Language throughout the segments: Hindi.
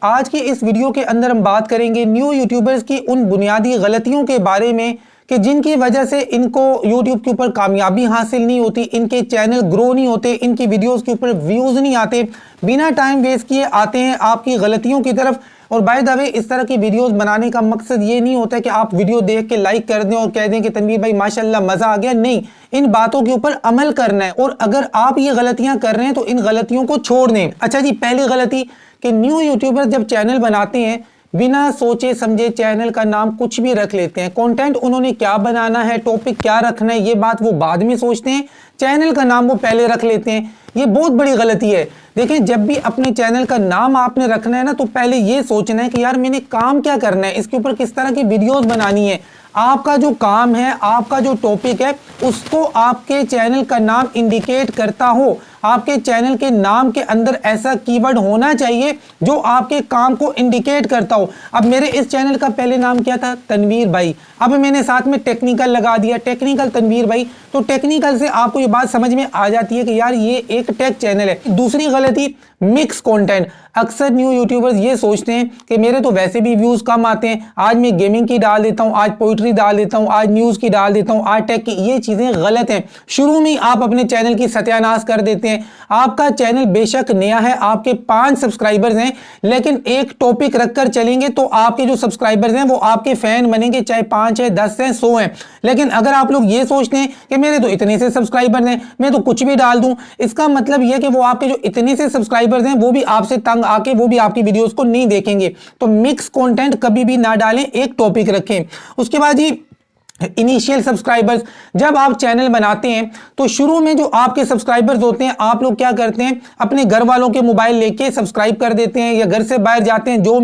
आज की इस वीडियो के अंदर हम बात करेंगे न्यू यूट्यूबर्स की उन बुनियादी गलतियों के बारे में कि जिनकी वजह से इनको यूट्यूब के ऊपर कामयाबी हासिल नहीं होती, इनके चैनल ग्रो नहीं होते, इनकी वीडियोस के ऊपर व्यूज़ नहीं आते, बिना टाइम वेस्ट किए आते हैं आपकी गलतियों की तरफ। और बाय द वे, इस तरह की वीडियोस बनाने का मकसद ये नहीं होता है कि आप वीडियो देख के लाइक कर दें और कह दें कि तनवीर भाई माशाल्लाह मज़ा आ गया। नहीं, इन बातों के ऊपर अमल करना है और अगर आप ये गलतियां कर रहे हैं तो इन गलतियों को छोड़ दें। अच्छा जी, पहली गलती कि न्यू यूट्यूबर जब चैनल बनाते हैं बिना सोचे समझे चैनल का नाम कुछ भी रख लेते हैं। कंटेंट उन्होंने क्या बनाना है, टॉपिक क्या रखना है, ये बात वो बाद में सोचते हैं, चैनल का नाम वो पहले रख लेते हैं। ये बहुत बड़ी गलती है। देखें, जब भी अपने चैनल का नाम आपने रखना है ना, तो पहले ये सोचना है कि यार मैंने काम क्या करना है, इसके ऊपर किस तरह की वीडियोस बनानी है। आपका जो काम है, आपका जो टॉपिक है, उसको आपके चैनल का नाम इंडिकेट करता हो। आपके चैनल के नाम के अंदर ऐसा कीवर्ड होना चाहिए जो आपके काम को इंडिकेट करता हो। अब मेरे इस चैनल का पहले नाम क्या था? तनवीर भाई। अब मैंने साथ में टेक्निकल लगा दिया, टेक्निकल तनवीर भाई। तो टेक्निकल से आपको ये बात समझ में आ जाती है कि यार ये एक टेक चैनल है। दूसरी गलती, मिक्स कंटेंट। अक्सर न्यू यूट्यूबर्स ये सोचते हैं कि मेरे तो वैसे भी व्यूज कम आते हैं, आज मैं गेमिंग की डाल देता हूं, आज पोइट्री डाल देता हूं, आज न्यूज की डाल देता हूं, आज टेक की। ये चीजें गलत हैं। शुरू में ही आप अपने चैनल की सत्यानाश कर देते हैं। आपका चैनल बेशक नया है, आपके 5 सब्सक्राइबर्स हैं, लेकिन एक टॉपिक रखकर चलेंगे तो आपके जो सब्सक्राइबर्स हैं वो आपके फैन बनेंगे, चाहे 5 है, 10 है, 100 हैं। लेकिन अगर आप लोग ये सोचते हैं कि मेरे तो इतने से सब्सक्राइबर्स हैं, मैं तो कुछ भी डाल दूं, इसका मतलब यह कि वो आपके जो इतने से सब्सक्राइबर्स हैं वो भी आपसे तंग आके वो भी आपकी वीडियोस को नहीं देखेंगे। तो मिक्स कंटेंट कभी भी ना डालें, एक टॉपिक रखें। उसके बाद ही इनिशियल सब्सक्राइबर्स, जब आप चैनल बनाते हैं तो शुरू में जो आपके सब्सक्राइबर्स होते हैं, आप लोग क्या करते हैं, अपने घर वालों के मोबाइल लेके सब्सक्राइब कर देते हैं, या घर से बाहर जाते हैं, जो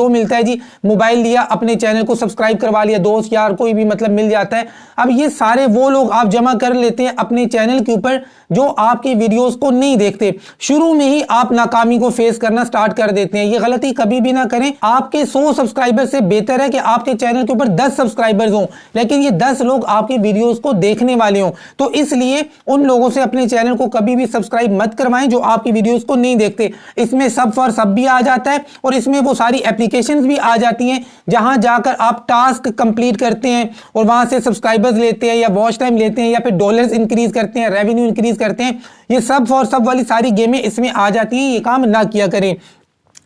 मिलता है जी, मोबाइल लिया, अपने चैनल को सब्सक्राइब करवा लिया, दोस्त यार कोई भी मतलब मिल जाता है। अब ये सारे वो लोग आप जमा कर लेते हैं अपने चैनल के ऊपर जो आपकी वीडियोस को नहीं देखते। शुरू में ही आप नाकामी को फेस करना स्टार्ट कर देते हैं। ये गलती कभी भी ना करें। आपके 100 सब्सक्राइबर से बेहतर है कि आपके चैनल के ऊपर 10 सब्सक्राइबर्स हों, लेकिन ये 10 लोग आपकी वीडियोस को देखने वाले हों। तो इसलिए उन लोगों से अपने चैनल को कभी भी सब्सक्राइब मत करवाएं जो आपकी वीडियोस को नहीं देखते। इसमें सब फॉर सब भी आ जाता है और इसमें वो सारी एप्लीकेशंस भी आ जाती हैं जहां जाकर आप टास्क कंप्लीट करते हैं और वहां से सब्सक्राइबर्स लेते हैं या वॉच टाइम लेते हैं या फिर डॉलर्स इंक्रीज करते हैं, रेवेन्यू इंक्रीज करते हैं। ये सब फॉर सब वाली सारी गेमें इसमें आ जाती हैं। ये काम ना किया करें।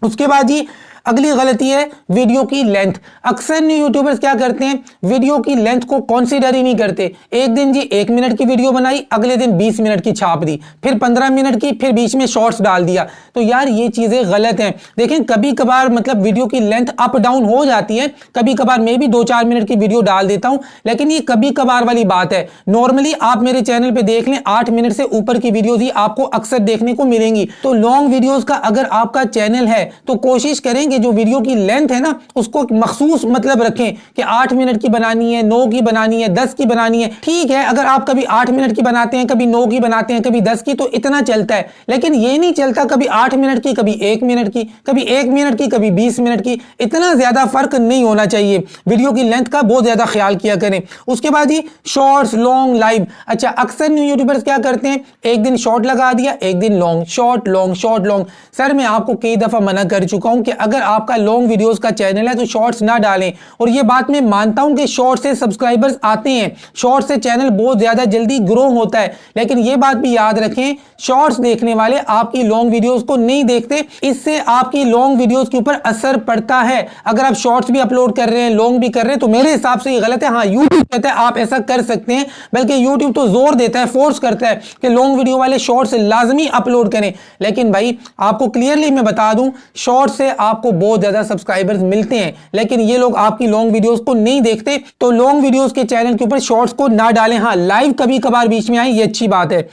उसके बाद जी अगली गलती है वीडियो की लेंथ। अक्सर न्यू यूट्यूबर्स क्या करते हैं, वीडियो की लेंथ को कंसीडर ही नहीं करते। एक दिन जी 1 मिनट की वीडियो बनाई, अगले दिन 20 मिनट की छाप दी, फिर 15 मिनट की, फिर बीच में शॉर्ट्स डाल दिया। तो यार ये चीजें गलत हैं। देखें, कभी कभार मतलब वीडियो की लेंथ अप डाउन हो जाती है, कभी कभार मैं भी 2-4 मिनट की वीडियो डाल देता हूं, लेकिन ये कभी कभार वाली बात है। नॉर्मली आप मेरे चैनल पे देख लें, 8 मिनट से ऊपर की वीडियोज ही आपको अक्सर देखने को मिलेंगी। तो लॉन्ग वीडियोज का अगर आपका चैनल है तो कोशिश करें कि जो वीडियो की लेंथ है ना उसको मखसूस मतलब रखें कि 8 मिनट की बनानी है, 9 की बनानी है, 10 की बनानी है। ठीक है, अगर आप कभी 8 मिनट की बनाते हैं, कभी 9 की बनाते हैं, कभी 10 की, तो इतना चलता है। लेकिन ये नहीं चलता कभी 8 मिनट की, कभी 1 मिनट की, कभी 1 मिनट की, कभी 20 मिनट की। इतना ज्यादा फर्क नहीं होना चाहिए। वीडियो की लेंथ का बहुत ज्यादा ख्याल किया करें। उसके बाद ही शॉर्ट्स, लॉन्ग, लाइव। अच्छा, अक्सर न्यू यूट्यूबर्स क्या करते हैं, एक दिन शॉर्ट लगा दिया, एक दिन long, short long, short long. Sir मैं आपको कई दफा मना कर चुका हूं कि अगर आपका लॉन्ग वीडियोस का चैनल है तो शॉर्ट्स ना डालें। और ये बात मैं मानता हूं कि शॉर्ट से सब्सक्राइबर्स आते हैं, शॉर्ट से चैनल बहुत ज्यादा जल्दी ग्रो होता है, लेकिन ये बात भी याद रखें, शॉर्ट्स देखने वाले आपकी लॉन्ग वीडियोस को नहीं देखते। इससे आपकी लॉन्ग वीडियोस के ऊपर असर पड़ता है। अगर आप शॉर्ट्स भी अपलोड कर रहे हैं, लॉन्ग भी कर रहे हैं, तो मेरे हिसाब से ये गलत है। हाँ, यूट्यूब कहता है आप ऐसा कर सकते हैं, बल्कि यूट्यूब तो जोर देता है, फोर्स करता है कि लॉन्ग वीडियो वाले शॉर्ट्स लाजमी अपलोड करें। लेकिन भाई आपको क्लियरली मैं बता दूं, शॉर्ट से आपको बहुत ज्यादा सब्सक्राइबर्स मिलते हैं, लेकिन ये लोग आपकी लॉन्ग वीडियोस को नहीं देखते। तो लॉन्ग वीडियोस के चैनल के ऊपर शॉर्ट्स को ना डालें। हाँ, लाइव कभी कभार बीच में आए, ये अच्छी बात है।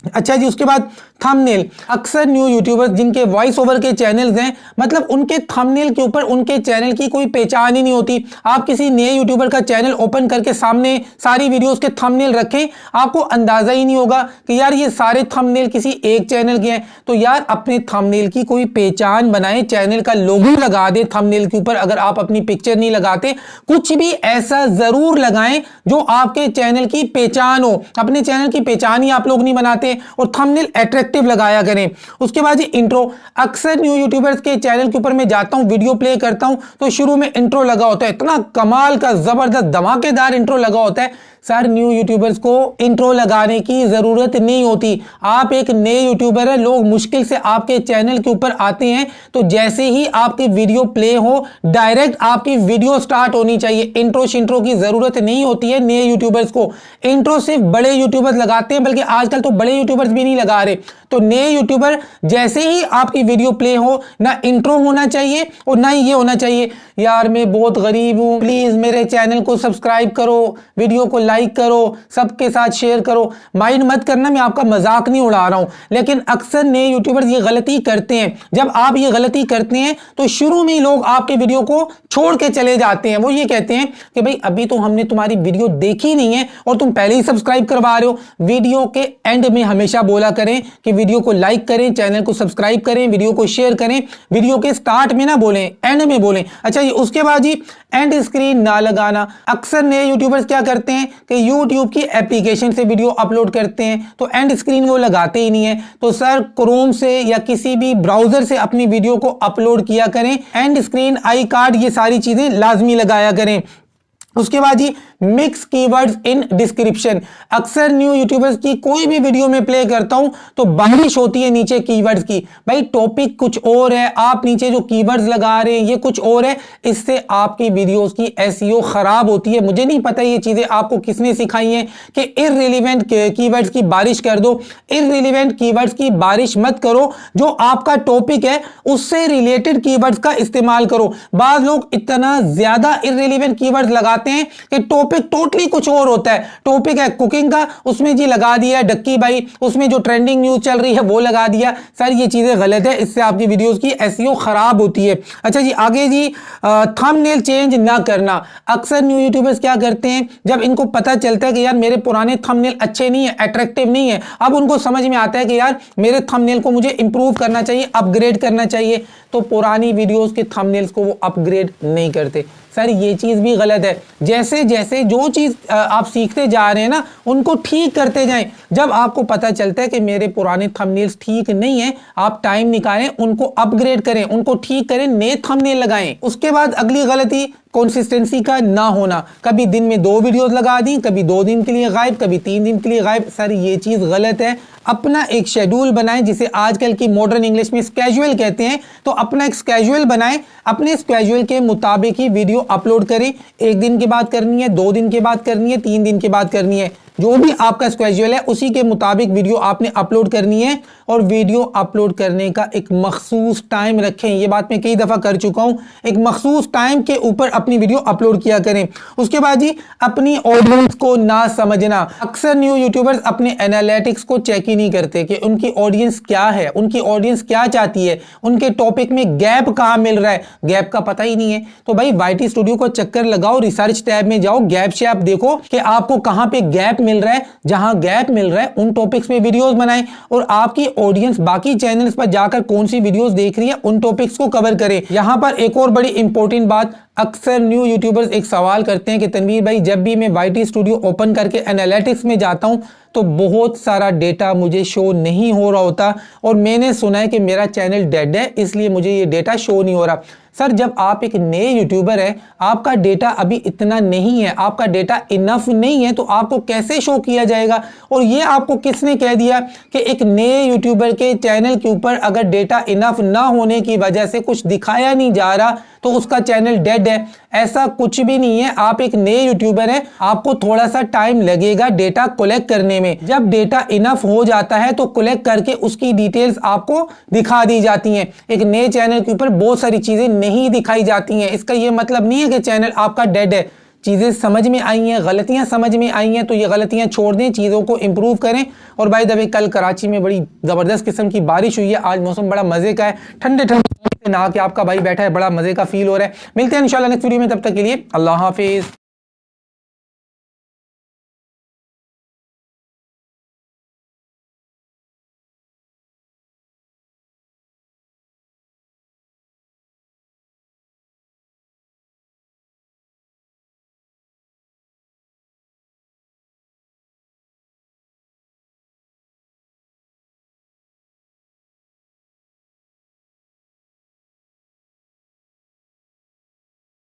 अच्छा जी, उसके बाद थंबनेल। अक्सर न्यू यूट्यूबर्स जिनके वॉइस ओवर के चैनल्स हैं, मतलब उनके थंबनेल के ऊपर उनके चैनल की कोई पहचान ही नहीं होती। आप किसी नए यूट्यूबर का चैनल ओपन करके सामने सारी वीडियोस के थंबनेल रखें, आपको अंदाजा ही नहीं होगा कि यार ये सारे थंबनेल किसी एक चैनल के हैं। तो यार अपने थंबनेल की कोई पहचान बनाएं, चैनल का लोगो लगा दें थंबनेल के ऊपर। अगर आप अपनी पिक्चर नहीं लगाते, कुछ भी ऐसा जरूर लगाएं जो आपके चैनल की पहचान हो। अपने चैनल की पहचान ही आप लोग नहीं बनाते और थंबनेल अट्रैक्टिव ऑब्जेक्टिव लगाया करें। उसके बाद जी इंट्रो, अक्सर न्यू यूट्यूबर्स के चैनल के ऊपर मैं जाता हूं, वीडियो प्ले करता हूं तो शुरू में इंट्रो लगा होता है, इतना कमाल का जबरदस्त धमाकेदार इंट्रो लगा होता है। सर न्यू यूट्यूबर्स को इंट्रो लगाने की जरूरत नहीं होती। आप एक नए यूट्यूबर है, लोग मुश्किल से आपके चैनल के ऊपर आते हैं तो जैसे ही आपकी वीडियो प्ले हो डायरेक्ट आपकी वीडियो स्टार्ट होनी चाहिए। इंट्रो शिंट्रो की जरूरत नहीं होती है नए यूट्यूबर्स को। इंट्रो सिर्फ बड़े यूट्यूबर्स लगाते हैं, बल्कि आजकल तो बड़े यूट्यूबर्स भी नहीं लगा रहे। तो नए यूट्यूबर जैसे ही आपकी वीडियो प्ले हो, ना इंट्रो होना चाहिए और ना ही ये होना चाहिए यार मैं बहुत गरीब हूं, प्लीज मेरे चैनल को सब्सक्राइब करो, वीडियो को लाइक करो, सबके साथ शेयर करो। माइंड मत करना, मैं आपका मजाक नहीं उड़ा रहा हूं, लेकिन अक्सर नए यूट्यूबर्स ये गलती करते हैं। जब आप ये गलती करते हैं तो शुरू में ही लोग आपके वीडियो को छोड़ के चले जाते हैं। वो ये कहते हैं कि भाई अभी तो हमने तुम्हारी वीडियो देखी नहीं है और तुम पहले ही सब्सक्राइब करवा रहे हो। वीडियो के एंड में हमेशा बोला करें कि वीडियो को लाइक करें, चैनल को सब्सक्राइब करें, वीडियो को शेयर करें। वीडियो के स्टार्ट में ना बोलें, एंड में बोलें। अच्छा, उसके बाद जी एंड स्क्रीन ना लगाना। अक्सर नए यूट्यूबर्स क्या करते हैं कि यूट्यूब की एप्लीकेशन से वीडियो अपलोड करते हैं तो एंड स्क्रीन वो लगाते ही नहीं है। तो सर क्रोम से या किसी भी ब्राउजर से अपनी वीडियो को अपलोड किया करें, एंड स्क्रीन, आई कार्ड, ये सारी चीजें लाजमी लगाया करें। उसके बाद जी मिक्स कीवर्ड्स इन डिस्क्रिप्शन। अक्सर न्यू यूट्यूबर्स की कोई भी वीडियो में प्ले करता हूं तो बारिश होती है नीचे कीवर्ड्स की। भाई टॉपिक कुछ और है, आप नीचे जो कीवर्ड्स लगा रहे हैं ये कुछ और है, इससे आपकी वीडियोस की एसईओ खराब होती है। मुझे नहीं पता ये चीजें आपको किसने सिखाई हैं कि इररिलेवेंट कीवर्ड्स की बारिश कर दो। इररिलेवेंट कीवर्ड्स की बारिश मत करो, जो आपका टॉपिक है उससे रिलेटेड कीवर्ड्स का इस्तेमाल करो। बाद लोग इतना ज्यादा इररिलेवेंट कीवर्ड्स लगाते हैं कि टॉपिक टोटली कुछ और होता है। टॉपिक है कुकिंग का, उसमें जी लगा दिया डक्की भाई, उसमें जो ट्रेंडिंग न्यूज चल रही है वो लगा दिया। सर ये चीजें गलत है, इससे आपकी वीडियोस की एसईओ खराब होती है। अच्छा जी आगे जी थंबनेल चेंज ना करना। अक्सर न्यू यूट्यूबर्स क्या करते हैं, जब इनको पता चलता है कि यार मेरे पुराने थंबनेल अच्छे नहीं है, अट्रैक्टिव नहीं है, अब उनको समझ में आता है कि यार मेरे थंबनेल को मुझे इंप्रूव करना चाहिए, अपग्रेड करना चाहिए, तो पुरानी वीडियोस के थंबनेल्स को वो अपग्रेड नहीं करते। सर ये चीज भी गलत है। जैसे जैसे जो चीज आप सीखते जा रहे हैं ना उनको ठीक करते जाएं। जब आपको पता चलता है कि मेरे पुराने थंबनेल्स ठीक नहीं है, आप टाइम निकालें, उनको अपग्रेड करें, उनको ठीक करें, नए थंबनेल लगाएं। उसके बाद अगली गलती कंसिस्टेंसी का ना होना। कभी दिन में 2 वीडियोस लगा दी, कभी 2 दिन के लिए गायब, कभी 3 दिन के लिए गायब। सर ये चीज गलत है। अपना एक शेड्यूल बनाएं, जिसे आजकल की मॉडर्न इंग्लिश में स्केड्यूल कहते हैं। तो अपना एक स्केड्यूल बनाएं, अपने स्केड्यूल के मुताबिक ही वीडियो अपलोड करें। 1 दिन के बाद करनी है, 2 दिन के बाद करनी है, 3 दिन के बाद करनी है, जो भी आपका स्केड्यूल है उसी के मुताबिक वीडियो आपने अपलोड करनी है। और वीडियो अपलोड करने का एक मखसूस टाइम रखें। ये बात मैं कई दफा कर चुका हूं, एक मखसूस टाइम के ऊपर अपनी वीडियो अपलोड किया करें। उसके बाद जी अपनी ऑडियंस को ना समझना। अक्सर न्यू यूट्यूबर्स अपने एनालिटिक्स को चेक ही नहीं करते कि उनकी ऑडियंस क्या है, उनकी ऑडियंस क्या चाहती है, उनके टॉपिक में गैप कहां मिल रहा है, गैप का पता ही नहीं है। तो भाई YT स्टूडियो को चक्कर लगाओ, रिसर्च टैब में जाओ, गैप से आप देखो कि आपको कहां पे गैप मिल रहा है। जहां गैप मिल रहा है उन टॉपिक्स पे वीडियोस बनाएं, और आपकी ऑडियंस बाकी चैनल्स पर जाकर कौन सी वीडियोस देख रही है उन टॉपिक्स को कवर करें। यहां पर एक और बड़ी इंपॉर्टेंट बात, अक्सर न्यू यूट्यूबर्स एक सवाल करते हैं कि तनवीर भाई जब भी मैं YT स्टूडियो ओपन करके एनालिटिक्स में जाता हूं तो बहुत सारा डेटा मुझे शो नहीं हो रहा होता, और मैंने सुना है कि मेरा चैनल डेड है इसलिए मुझे ये डेटा शो नहीं हो रहा। सर जब आप एक नए यूट्यूबर है, आपका डेटा अभी इतना नहीं है, आपका डेटा इनफ नहीं है, तो आपको कैसे शो किया जाएगा? और ये आपको किसने कह दिया कि एक नए यूट्यूबर के चैनल के ऊपर अगर डेटा इनफ ना होने की वजह से कुछ दिखाया नहीं जा रहा तो उसका चैनल डेड है? ऐसा कुछ भी नहीं है। आप एक नए यूट्यूबर हैं, आपको थोड़ा सा टाइम लगेगा डेटा कलेक्ट करने में। जब डेटा इनफ हो जाता है तो कलेक्ट करके उसकी डिटेल्स आपको दिखा दी जाती हैं। एक नए चैनल के ऊपर बहुत सारी चीजें नहीं दिखाई जाती हैं। इसका यह मतलब नहीं है कि चैनल आपका डेड है। चीज़ें समझ में आई हैं, गलतियां समझ में आई हैं, तो ये गलतियां छोड़ दें, चीज़ों को इंप्रूव करें। और बाय द वे कल कराची में बड़ी ज़बरदस्त किस्म की बारिश हुई है। आज मौसम बड़ा मज़े का है, ठंडे ठंडे नहा के आपका भाई बैठा है, बड़ा मज़े का फील हो रहा है। मिलते हैं इंशाल्लाह नेक्स्ट वीडियो में, तब तक के लिए अल्लाह हाफिज़।